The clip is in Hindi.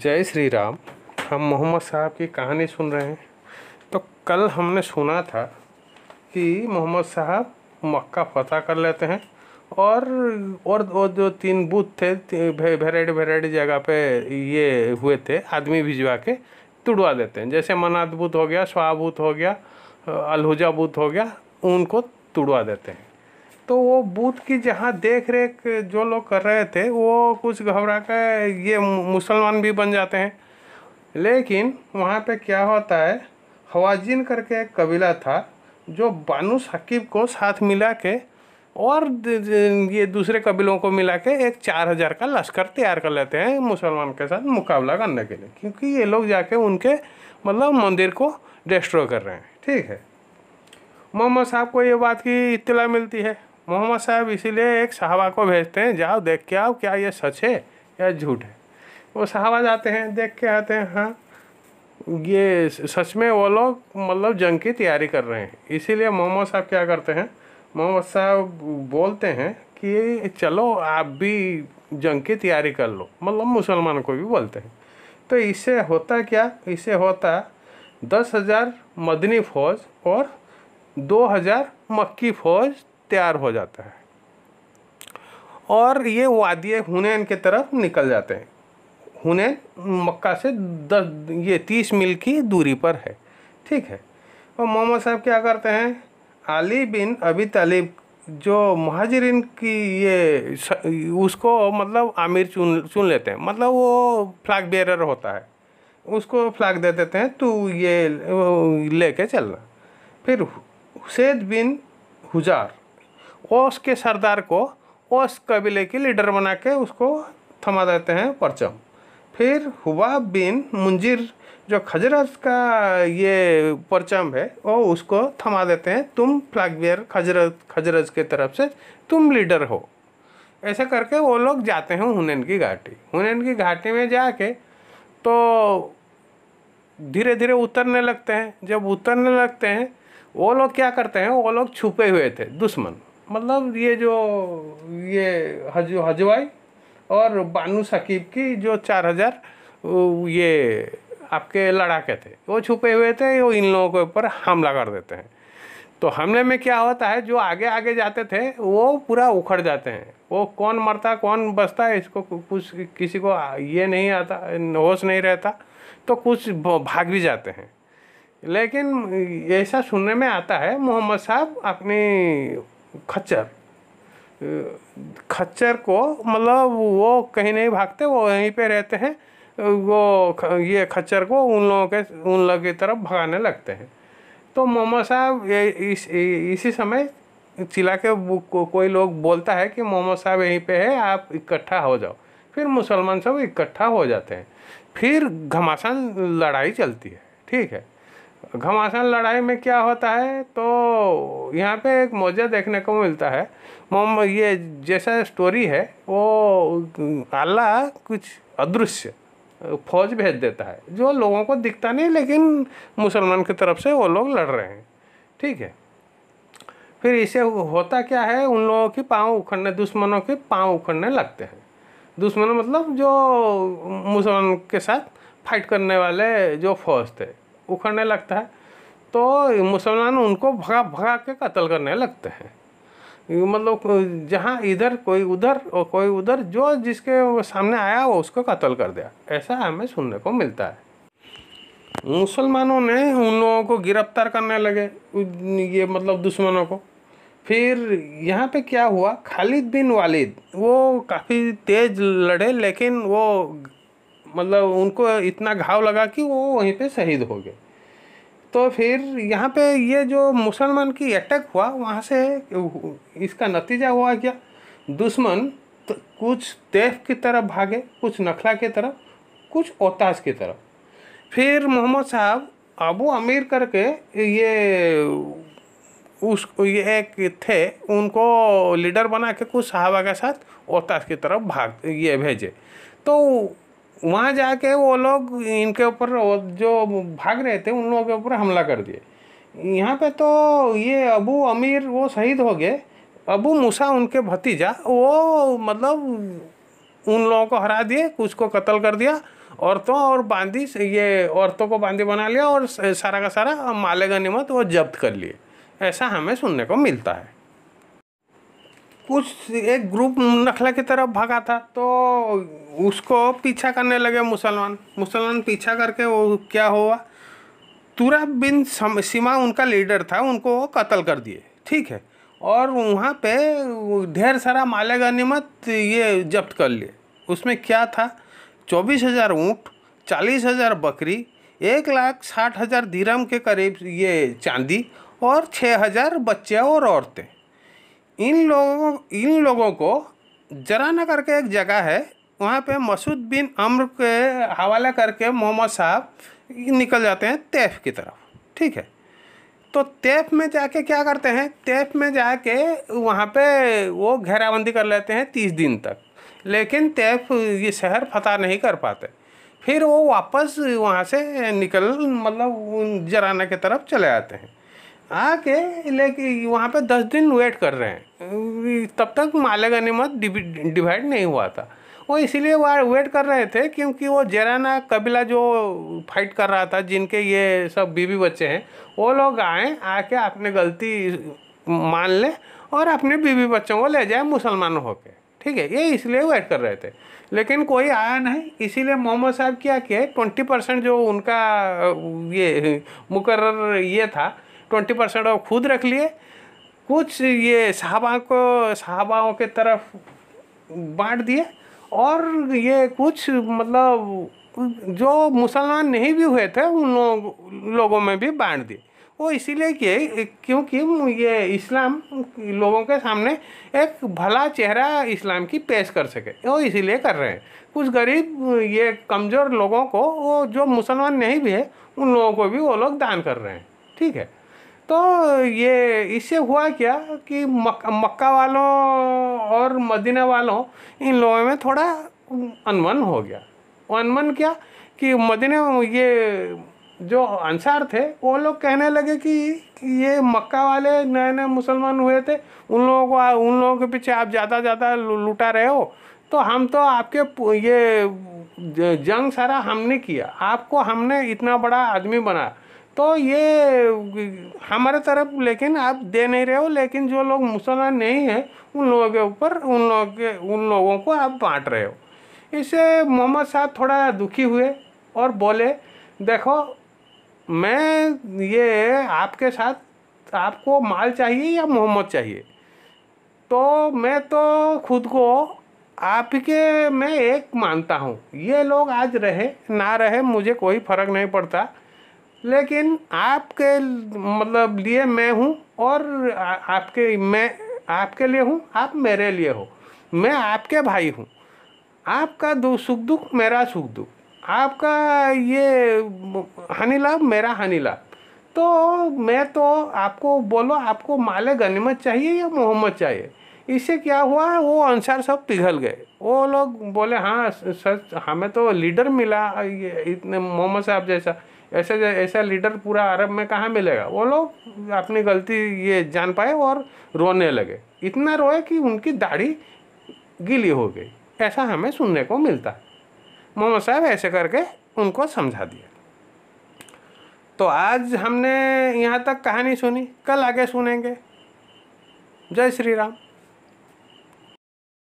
जय श्री राम। हम मोहम्मद साहब की कहानी सुन रहे हैं। तो कल हमने सुना था कि मोहम्मद साहब मक्का फतह कर लेते हैं और जो 3 बूथ थे वेराइटी जगह पे ये हुए थे, आदमी भिजवा के तुड़वा देते हैं। जैसे मनात बूथ हो गया, स्वाहा बूथ हो गया, अलहुजा बूथ हो गया, उनको तुड़वा देते हैं। तो वो बूथ की जहाँ देख रेख जो लोग कर रहे थे वो कुछ घबरा कर ये मुसलमान भी बन जाते हैं। लेकिन वहाँ पे क्या होता है, हवाजिन करके एक कबीला था जो बानू साकिब को साथ मिला के और ये दूसरे कबीलों को मिला के एक 4000 का लश्कर तैयार कर लेते हैं मुसलमान के साथ मुकाबला करने के लिए, क्योंकि ये लोग जाके उनके मतलब मंदिर को डिस्ट्रॉय कर रहे हैं। ठीक है, मोहम्मद साहब को ये बात की इत्तला मिलती है। मोहम्मद साहब इसीलिए एक सहाबा को भेजते हैं, जाओ देख के आओ क्या ये सच है या झूठ है। वो सहाबा जाते हैं, देख के आते हैं, हाँ ये सच में वो लोग मतलब जंग की तैयारी कर रहे हैं। इसीलिए मोहम्मद साहब क्या करते हैं, मोहम्मद साहब बोलते हैं कि चलो आप भी जंग की तैयारी कर लो, मतलब मुसलमानों को भी बोलते हैं। तो इससे होता क्या, इससे होता 10,000 मदनी फ़ौज और 2000 मक्की फ़ौज तैयार हो जाता है और ये वादी हुनैन की तरफ निकल जाते हैं। हुनैन मक्का से 30 मील की दूरी पर है। ठीक है, और मोहम्मद साहब क्या करते हैं, अली बिन अबी तालिब जो महाजिरीन की ये उसको मतलब आमिर चुन लेते हैं, मतलब वो फ्लैग बेरर होता है, उसको फ्लैग दे देते हैं, तू ये लेके चलना। फिर हुसैद बिन हुजार उसके सरदार को उस कबीले की लीडर बना के उसको थमा देते हैं परचम। फिर हुबाब बिन मुंजिर जो खजरज का ये परचम है वो उसको थमा देते हैं, तुम फ्लैग बेयर खजरज के तरफ से तुम लीडर हो। ऐसा करके वो लोग जाते हैं हुनैन की घाटी। हुनैन की घाटी में जाके तो धीरे धीरे उतरने लगते हैं। जब उतरने लगते हैं वो लोग क्या करते हैं, वो लोग छुपे हुए थे दुश्मन, मतलब ये जो ये हजवाई और बानू साकिब की जो 4000 ये आपके लड़ाके थे वो छुपे हुए थे, वो इन लोगों के ऊपर हमला कर देते हैं। तो हमले में क्या होता है, जो आगे आगे जाते थे वो पूरा उखड़ जाते हैं। वो कौन मरता कौन बचता है इसको कुछ किसी को ये नहीं आता, होश नहीं रहता, तो कुछ भाग भी जाते हैं। लेकिन ऐसा सुनने में आता है मोहम्मद साहब अपनी खच्चर को मतलब वो कहीं नहीं भागते, वो वहीं पे रहते हैं। वो ये खच्चर को उन लोगों की तरफ भगाने लगते हैं। तो मोहम्मद साहब इसी समय चिल्ला के कोई लोग बोलता है कि मोहम्मद साहब यहीं पे है, आप इकट्ठा हो जाओ। फिर मुसलमान सब इकट्ठा हो जाते हैं। फिर घमासान लड़ाई चलती है। ठीक है, घमासान लड़ाई में क्या होता है, तो यहाँ पे एक मौजा देखने को मिलता है। मोहम्मद ये जैसा स्टोरी है वो अल्लाह कुछ अदृश्य फौज भेज देता है जो लोगों को दिखता नहीं, लेकिन मुसलमान की तरफ से वो लोग लड़ रहे हैं। ठीक है, फिर इसे होता क्या है, उन लोगों की पाँव उखड़ने, दुश्मनों के पाँव उखड़ने लगते हैं। दुश्मन मतलब जो मुसलमान के साथ फाइट करने वाले जो फौज थे उखड़ने लगता है। तो मुसलमान उनको भगा भगा के कत्ल करने लगते हैं। मतलब जहाँ इधर कोई उधर और कोई उधर, जो जिसके सामने आया वो उसको कत्ल कर दिया, ऐसा हमें सुनने को मिलता है। मुसलमानों ने उन लोगों को गिरफ्तार करने लगे, ये मतलब दुश्मनों को। फिर यहाँ पे क्या हुआ, खालिद बिन वालिद वो काफ़ी तेज लड़े, लेकिन वो मतलब उनको इतना घाव लगा कि वो वहीं पे शहीद हो गए। तो फिर यहाँ पे ये जो मुसलमान की अटैक हुआ, वहाँ से इसका नतीजा हुआ क्या, दुश्मन तो कुछ तैफ की तरफ भागे, कुछ नखला की तरफ, कुछ ओताश की तरफ। फिर मोहम्मद साहब अबू अमीर करके ये एक थे, उनको लीडर बना के कुछ सहाबा के साथ ओताश की तरफ ये भेजे। तो वहाँ जाके वो लोग इनके ऊपर जो भाग रहे थे उन लोगों के ऊपर हमला कर दिए। यहाँ पे तो ये अबू अमीर वो शहीद हो गए। अबू मूसा उनके भतीजा वो मतलब उन लोगों को हरा दिए, कुछ को कत्ल कर दिया औरतों और बांदी, ये औरतों को बांदी बना लिया और सारा का सारा माले गनीमत वो जब्त कर लिए। ऐसा हमें सुनने को मिलता है। कुछ एक ग्रुप नखला की तरफ भागा था तो उसको पीछा करने लगे मुसलमान पीछा करके वो क्या हुआ, तुरा बिन सीमा उनका लीडर था, उनको वो कत्ल कर दिए। ठीक है। और वहाँ पे ढेर सारा माले गनीमत ये जब्त कर लिए। उसमें क्या था, 24,000 ऊँट, 40,000 बकरी, 1,60,000 दिरहम के करीब ये चांदी और 6,000 बच्चे और औरतें। इन लोगों को जराना करके एक जगह है, वहाँ पे मसूद बिन अम्र के हवाले करके मोहम्मद साहब निकल जाते हैं तैफ की तरफ। ठीक है। तो तैफ में जाके क्या करते हैं, तैफ में जाके वहाँ पे वो घेराबंदी कर लेते हैं 30 दिन तक, लेकिन तैफ ये शहर फतह नहीं कर पाते। फिर वो वापस वहाँ से निकल मतलब जराना की तरफ चले आते हैं। आके लेकिन वहाँ पे 10 दिन वेट कर रहे हैं, तब तक माले गनीमत डिवाइड नहीं हुआ था। वो इसीलिए वेट कर रहे थे क्योंकि वो जराना कबीला जो फाइट कर रहा था, जिनके ये सब बीवी बच्चे हैं, वो लोग आके अपने गलती मान ले और अपने बीवी बच्चों को ले जाए मुसलमान होके। ठीक है। ये इसलिए वेट कर रहे थे, लेकिन कोई आया नहीं। इसीलिए मोहम्मद साहब क्या किए, 20% जो उनका ये मुकर्रर ये था, 20% वो खुद रख लिए, कुछ ये सहाबाओं के तरफ बांट दिए, और ये कुछ मतलब जो मुसलमान नहीं भी हुए थे उन लोगों में भी बांट दिए। वो इसीलिए किए क्योंकि ये इस्लाम लोगों के सामने एक भला चेहरा इस्लाम की पेश कर सके, वो इसीलिए कर रहे हैं। कुछ गरीब ये कमज़ोर लोगों को, वो जो मुसलमान नहीं भी है, उन लोगों को भी वो लोग दान कर रहे हैं। ठीक है। तो ये इससे हुआ क्या कि मक्का वालों और मदीना वालों, इन लोगों में थोड़ा अनबन हो गया। वो अनबन क्या कि मदीना ये जो अंसार थे, वो लोग कहने लगे कि ये मक्का वाले नए नए मुसलमान हुए थे, उन लोगों के पीछे आप ज़्यादा लुटा रहे हो, तो हम तो आपके ये जंग सारा हमने किया, आपको हमने इतना बड़ा आदमी बनाया, तो ये हमारे तरफ लेकिन आप दे नहीं रहे हो, लेकिन जो लोग मुसलमान नहीं हैं उन लोगों के ऊपर उन लोगों को आप बांट रहे हो। इससे मोहम्मद साहब थोड़ा दुखी हुए और बोले, देखो मैं ये आपके साथ, आपको माल चाहिए या मोहम्मद चाहिए, तो मैं तो खुद को आपके में एक मानता हूँ। ये लोग आज रहे ना रहे मुझे कोई फ़र्क नहीं पड़ता, लेकिन आपके मतलब लिए मैं हूँ और मैं आपके लिए हूँ, आप मेरे लिए हो। मैं आपके भाई हूँ, आपका सुख दुख मेरा सुख दुख, आपका ये हानि लाभ मेरा हानि लाभ। तो मैं तो आपको बोलो, आपको माले गनीमत चाहिए या मोहम्मद चाहिए। इससे क्या हुआ, वो अंसार सब पिघल गए। वो लोग बोले हाँ सच, हमें तो लीडर मिला, ये इतने मोहम्मद साहब जैसा, ऐसा लीडर पूरा अरब में कहाँ मिलेगा। वो लोग अपनी गलती ये जान पाए और रोने लगे, इतना रोए कि उनकी दाढ़ी गीली हो गई। ऐसा हमें सुनने को मिलता है। मोहम्मद साहब ऐसे करके उनको समझा दिया। तो आज हमने यहाँ तक कहानी सुनी, कल आगे सुनेंगे। जय श्री राम।